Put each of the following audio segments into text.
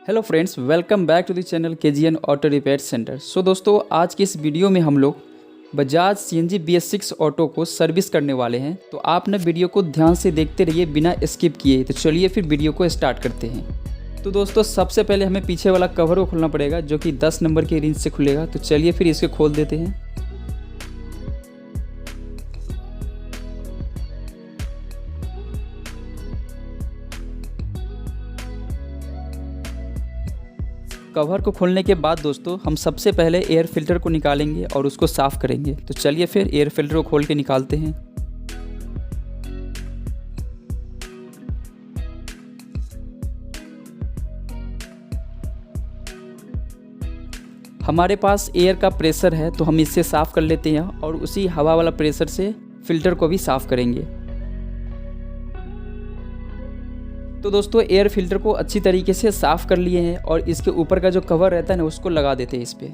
Hello friends, welcome back to the channel KGN auto repair centre. So दोस्तों, आज की इस वीडियो में हम लोग बजाज CNG BS6 ऑटो को सर्विस करने वाले हैं। तो आप ना वीडियो को ध्यान से देखते रहिए बिना स्किप किए। तो चलिए फिर वीडियो को स्टार्ट करते हैं। तो दोस्तों, सबसे पहले हमें पीछे वाला कवर को खोलना पड़ेगा जो कि 10 नंबर के रेंज से खुलेगा। तो चलिए फिर इसको खोल देते हैं। कवर को खोलने के बाद दोस्तों, हम सबसे पहले एयर फिल्टर को निकालेंगे और उसको साफ़ करेंगे। तो चलिए फिर एयर फिल्टर को खोल के निकालते हैं। हमारे पास एयर का प्रेशर है तो हम इससे साफ़ कर लेते हैं और उसी हवा वाला प्रेशर से फिल्टर को भी साफ़ करेंगे। तो दोस्तों, एयर फिल्टर को अच्छी तरीके से साफ़ कर लिए हैं और इसके ऊपर का जो कवर रहता है ना, उसको लगा देते हैं इस पर।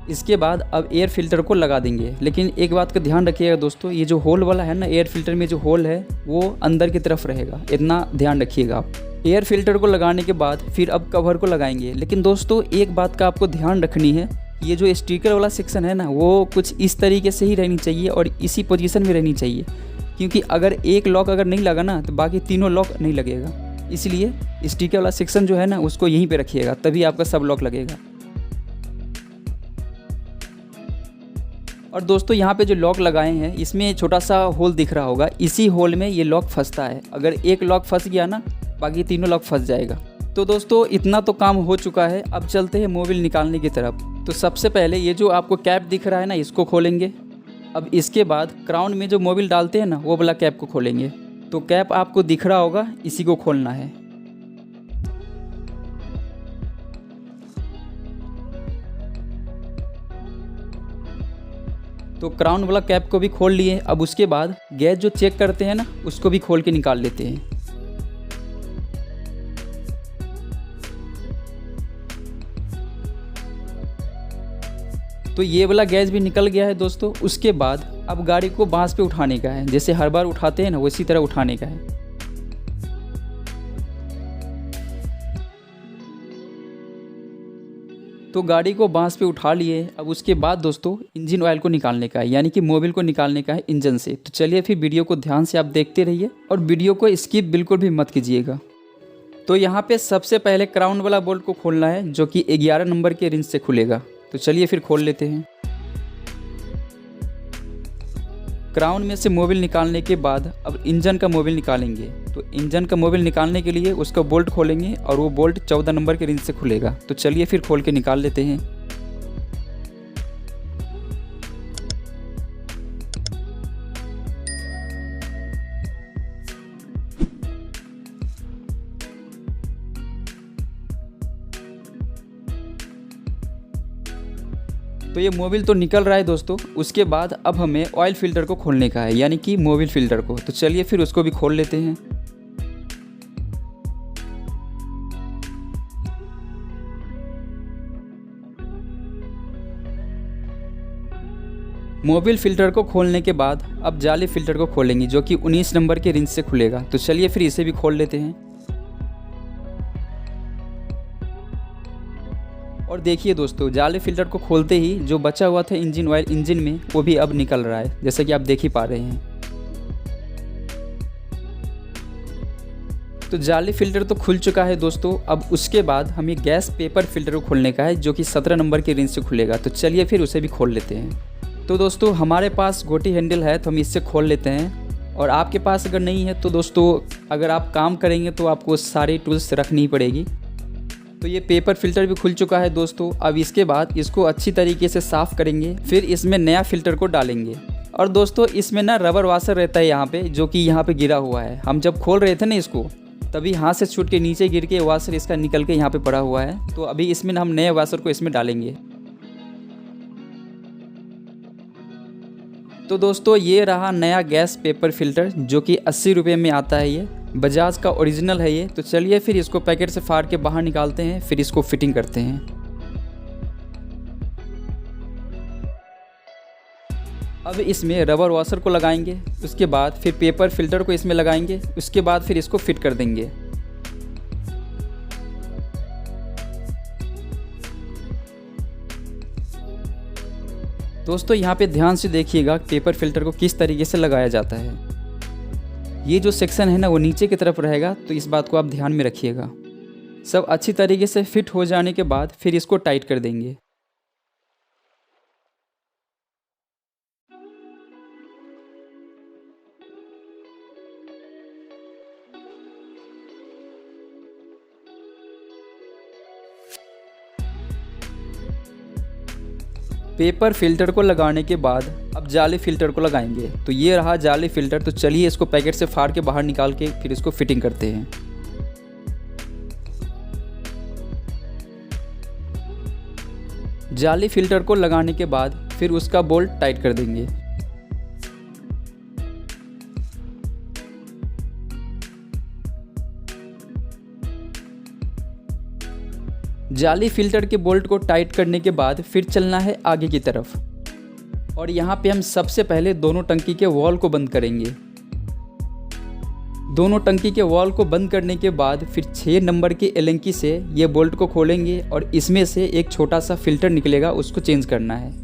इसके बाद अब एयर फिल्टर को लगा देंगे। लेकिन एक बात का ध्यान रखिएगा दोस्तों, ये जो होल वाला है ना, एयर फिल्टर में जो होल है वो अंदर की तरफ रहेगा, इतना ध्यान रखिएगा आप। एयर फिल्टर को लगाने के बाद फिर अब कवर को लगाएंगे। लेकिन दोस्तों, एक बात का आपको ध्यान रखनी है, ये जो स्टिकर वाला सेक्शन है ना, वो कुछ इस तरीके से ही रहनी चाहिए और इसी पोजीशन में रहनी चाहिए। क्योंकि अगर एक लॉक अगर नहीं लगा ना, तो बाकी तीनों लॉक नहीं लगेगा। इसलिए स्टिकर वाला सेक्शन जो है ना, उसको यहीं पे रखिएगा, तभी आपका सब लॉक लगेगा। और दोस्तों, यहाँ पे जो लॉक लगाए हैं इसमें छोटा सा होल दिख रहा होगा, इसी होल में ये लॉक फंसता है। अगर एक लॉक फंस गया ना, बाकी तीनों लॉक फंस जाएगा। तो दोस्तों, इतना तो काम हो चुका है। अब चलते हैं मोबिल निकालने की तरफ। तो सबसे पहले ये जो आपको कैप दिख रहा है ना, इसको खोलेंगे। अब इसके बाद क्राउन में जो मोबिल डालते हैं ना, वो वाला कैप को खोलेंगे। तो कैप आपको दिख रहा होगा, इसी को खोलना है। तो क्राउन वाला कैप को भी खोल लिए। अब उसके बाद गैस जो चेक करते हैं ना, उसको भी खोल के निकाल लेते हैं। तो ये वाला गैस भी निकल गया है दोस्तों। उसके बाद अब गाड़ी को बांस पे उठाने का है, जैसे हर बार उठाते हैं ना, उसी तरह उठाने का है। तो गाड़ी को बांस पे उठा लिए। अब उसके बाद दोस्तों, इंजन ऑयल को निकालने का है, यानी कि मोबिल को निकालने का है इंजन से। तो चलिए फिर वीडियो को ध्यान से आप देखते रहिए और वीडियो को स्किप बिल्कुल भी मत कीजिएगा। तो यहाँ पे सबसे पहले क्राउन वाला बोल्ट को खोलना है जो कि 11 नंबर के रेंज से खुलेगा। तो चलिए फिर खोल लेते हैं। क्राउन में से मोबिल निकालने के बाद अब इंजन का मोबिल निकालेंगे। तो इंजन का मोबिल निकालने के लिए उसका बोल्ट खोलेंगे और वो बोल्ट 14 नंबर के रेंज से खुलेगा। तो चलिए फिर खोल के निकाल लेते हैं। तो ये मोबिल तो निकल रहा है दोस्तों। उसके बाद अब हमें ऑयल फिल्टर को खोलने का है, यानी कि मोबिल फिल्टर को। तो चलिए फिर उसको भी खोल लेते हैं। मोबिल फिल्टर को खोलने के बाद अब जाली फिल्टर को खोलेंगे जो कि 19 नंबर के रेंज से खुलेगा। तो चलिए फिर इसे भी खोल लेते हैं। और देखिए दोस्तों, जाली फिल्टर को खोलते ही जो बचा हुआ था इंजन ऑयल इंजन में, वो भी अब निकल रहा है, जैसा कि आप देख ही पा रहे हैं। तो जाली फिल्टर तो खुल चुका है दोस्तों। अब उसके बाद हमें गैस पेपर फिल्टर को खोलने का है जो कि 17 नंबर के रेंज से खुलेगा। तो चलिए फिर उसे भी खोल लेते हैं। तो दोस्तों, हमारे पास गोटी हैंडल है तो हम इससे खोल लेते हैं। और आपके पास अगर नहीं है तो दोस्तों, अगर आप काम करेंगे तो आपको सारी टूल्स रखनी पड़ेगी। तो ये पेपर फिल्टर भी खुल चुका है दोस्तों। अब इसके बाद इसको अच्छी तरीके से साफ़ करेंगे, फिर इसमें नया फ़िल्टर को डालेंगे। और दोस्तों, इसमें ना रबर वाशर रहता है यहाँ पे, जो कि यहाँ पे गिरा हुआ है। हम जब खोल रहे थे ना इसको, तभी हाथ से छूट के नीचे गिर के वाशर इसका निकल के यहाँ पे पड़ा हुआ है। तो अभी इसमें हम नए वाशर को इसमें डालेंगे। तो दोस्तों, ये रहा नया गैस पेपर फिल्टर जो कि 80 रुपये में आता है। ये बजाज का ओरिजिनल है ये। तो चलिए फिर इसको पैकेट से फाड़ के बाहर निकालते हैं, फिर इसको फिटिंग करते हैं। अब इसमें रबर वॉशर को लगाएंगे, उसके बाद फिर पेपर फिल्टर को इसमें लगाएंगे, उसके बाद फिर इसको फिट कर देंगे। दोस्तों यहाँ पे ध्यान से देखिएगा पेपर फिल्टर को किस तरीके से लगाया जाता है। ये जो सेक्शन है ना वो नीचे की तरफ रहेगा, तो इस बात को आप ध्यान में रखिएगा। सब अच्छी तरीके से फिट हो जाने के बाद फिर इसको टाइट कर देंगे। पेपर फिल्टर को लगाने के बाद अब जाली फिल्टर को लगाएंगे। तो ये रहा जाली फिल्टर। तो चलिए इसको पैकेट से फाड़ के बाहर निकाल के फिर इसको फिटिंग करते हैं। जाली फिल्टर को लगाने के बाद फिर उसका बोल्ट टाइट कर देंगे। जाली फिल्टर के बोल्ट को टाइट करने के बाद फिर चलना है आगे की तरफ, और यहाँ पे हम सबसे पहले दोनों टंकी के वॉल को बंद करेंगे। दोनों टंकी के वॉल को बंद करने के बाद फिर 6 नंबर की एलेंकी से ये बोल्ट को खोलेंगे और इसमें से एक छोटा सा फिल्टर निकलेगा, उसको चेंज करना है।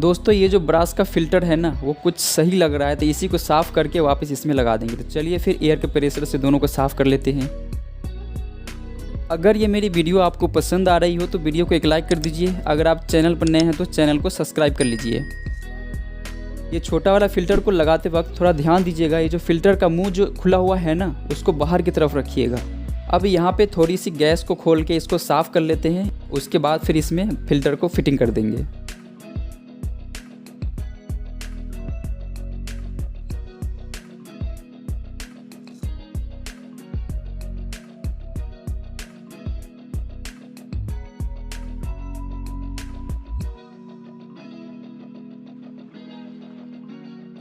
दोस्तों ये जो ब्रास का फ़िल्टर है ना वो कुछ सही लग रहा है, तो इसी को साफ़ करके वापस इसमें लगा देंगे। तो चलिए फिर एयर के प्रेशर से दोनों को साफ़ कर लेते हैं। अगर ये मेरी वीडियो आपको पसंद आ रही हो तो वीडियो को एक लाइक कर दीजिए। अगर आप चैनल पर नए हैं तो चैनल को सब्सक्राइब कर लीजिए। ये छोटा वाला फ़िल्टर को लगाते वक्त थोड़ा ध्यान दीजिएगा, ये जो फ़िल्टर का मुँह जो खुला हुआ है ना उसको बाहर की तरफ रखिएगा। अब यहाँ पे थोड़ी सी गैस को खोल के इसको साफ़ कर लेते हैं। उसके बाद फिर इसमें फ़िल्टर को फिटिंग कर देंगे।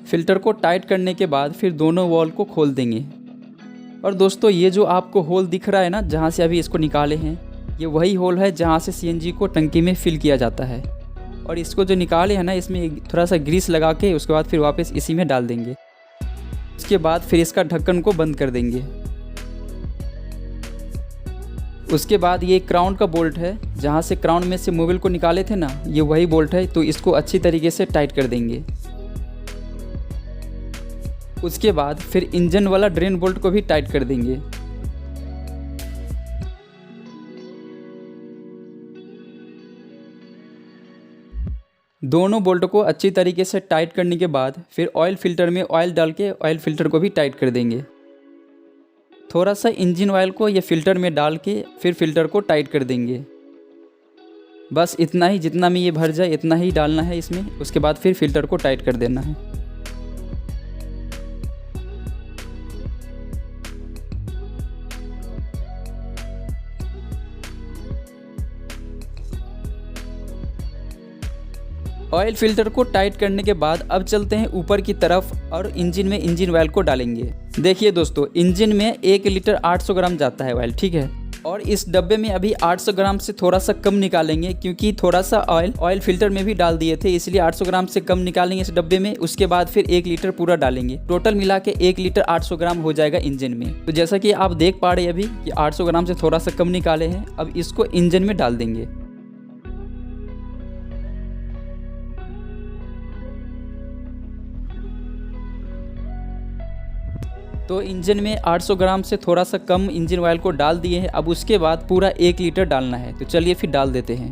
फ़िल्टर को टाइट करने के बाद फिर दोनों वॉल को खोल देंगे। और दोस्तों ये जो आपको होल दिख रहा है ना जहाँ से अभी इसको निकाले हैं, ये वही होल है जहाँ से सीएनजी को टंकी में फिल किया जाता है। और इसको जो निकाले हैं ना इसमें थोड़ा सा ग्रीस लगा के उसके बाद फिर वापस इसी में डाल देंगे। उसके बाद फिर इसका ढक्कन को बंद कर देंगे। उसके बाद ये क्राउन का बोल्ट है, जहाँ से क्राउन में से मोबिल को निकाले थे ना, ये वही बोल्ट है। तो इसको अच्छी तरीके से टाइट कर देंगे। उसके बाद फिर इंजन वाला ड्रेन बोल्ट को भी टाइट कर देंगे। दोनों बोल्ट को अच्छी तरीके से टाइट करने के बाद फिर ऑयल फिल्टर में ऑयल डाल के ऑयल फिल्टर को भी टाइट कर देंगे। थोड़ा सा इंजन ऑयल को ये फिल्टर में डाल के फिर फिल्टर को टाइट कर देंगे। बस इतना ही, जितना में ये भर जाए इतना ही डालना है इसमें। उसके बाद फिर फिल्टर को टाइट कर देना है। ऑयल फिल्टर को टाइट करने के बाद अब चलते हैं ऊपर की तरफ और इंजन में इंजन ऑयल को डालेंगे। देखिए दोस्तों, इंजन में 1 लीटर 800 ग्राम जाता है ऑयल, ठीक है। और इस डब्बे में अभी 800 ग्राम से थोड़ा सा कम निकालेंगे, क्योंकि थोड़ा सा ऑयल फिल्टर में भी डाल दिए थे, इसलिए 800 ग्राम से कम निकालेंगे इस डब्बे में। उसके बाद फिर 1 लीटर पूरा डालेंगे। टोटल मिला के 1 लीटर 800 ग्राम हो जाएगा इंजन में। तो जैसा कि आप देख पा रहे हैं अभी कि 800 ग्राम से थोड़ा सा कम निकाले हैं। अब इसको इंजन में डाल देंगे। तो इंजन में 800 ग्राम से थोड़ा सा कम इंजन ऑयल को डाल दिए हैं। अब उसके बाद पूरा 1 लीटर डालना है। तो चलिए फिर डाल देते हैं।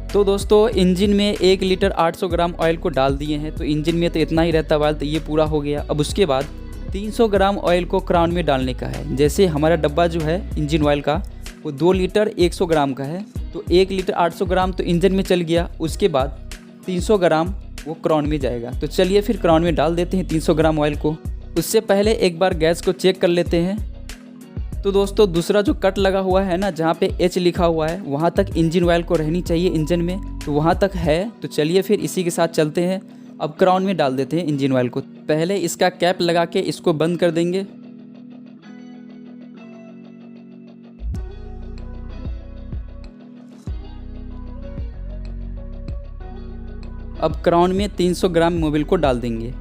तो दोस्तों इंजन में 1 लीटर 800 ग्राम ऑयल को डाल दिए हैं। तो इंजन में तो इतना ही रहता है ऑयल, तो ये पूरा हो गया। अब उसके बाद 300 ग्राम ऑयल को क्राउन में डालने का है। जैसे हमारा डब्बा जो है इंजन ऑयल का वो 2 लीटर 100 ग्राम का है, तो 1 लीटर 800 ग्राम तो इंजन में चल गया। उसके बाद 300 ग्राम वो क्राउन में जाएगा। तो चलिए फिर क्राउन में डाल देते हैं 300 ग्राम ऑयल को। उससे पहले एक बार गैस को चेक कर लेते हैं। तो दोस्तों दूसरा जो कट लगा हुआ है ना, जहाँ पे H लिखा हुआ है, वहाँ तक इंजन ऑयल को रहनी चाहिए इंजन में, तो वहाँ तक है। तो चलिए फिर इसी के साथ चलते हैं। अब क्राउन में डाल देते हैं इंजन ऑयल को। पहले इसका कैप लगा के इसको बंद कर देंगे। अब क्राउन में 300 ग्राम मोबिल को डाल देंगे।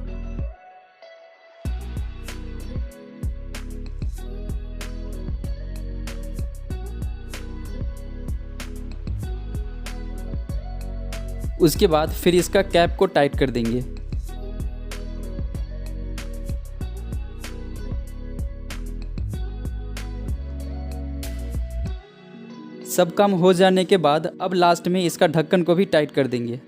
उसके बाद फिर इसका कैप को टाइट कर देंगे। सब काम हो जाने के बाद अब लास्ट में इसका ढक्कन को भी टाइट कर देंगे।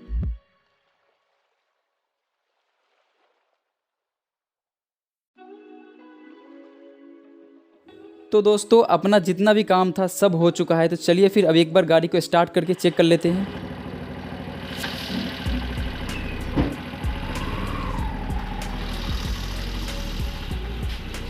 तो दोस्तों अपना जितना भी काम था सब हो चुका है। तो चलिए फिर अब एक बार गाड़ी को स्टार्ट करके चेक कर लेते हैं।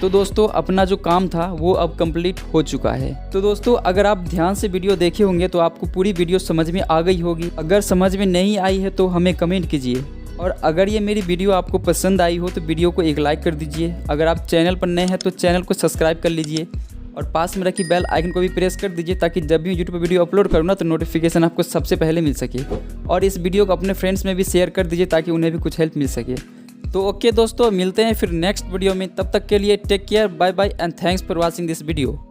तो दोस्तों अपना जो काम था वो अब कंप्लीट हो चुका है। तो दोस्तों अगर आप ध्यान से वीडियो देखे होंगे तो आपको पूरी वीडियो समझ में आ गई होगी। अगर समझ में नहीं आई है तो हमें कमेंट कीजिए, और अगर ये मेरी वीडियो आपको पसंद आई हो तो वीडियो को एक लाइक कर दीजिए। अगर आप चैनल पर नए हैं तो चैनल को सब्सक्राइब कर लीजिए, और पास में रखी बेल आइकन को भी प्रेस कर दीजिए, ताकि जब भी यूट्यूब पर वीडियो अपलोड करूँ ना तो नोटिफिकेशन आपको सबसे पहले मिल सके। और इस वीडियो को अपने फ्रेंड्स में भी शेयर कर दीजिए ताकि उन्हें भी कुछ हेल्प मिल सके। तो ओके दोस्तों, मिलते हैं फिर नेक्स्ट वीडियो में। तब तक के लिए take care, bye bye and thanks for watching this video.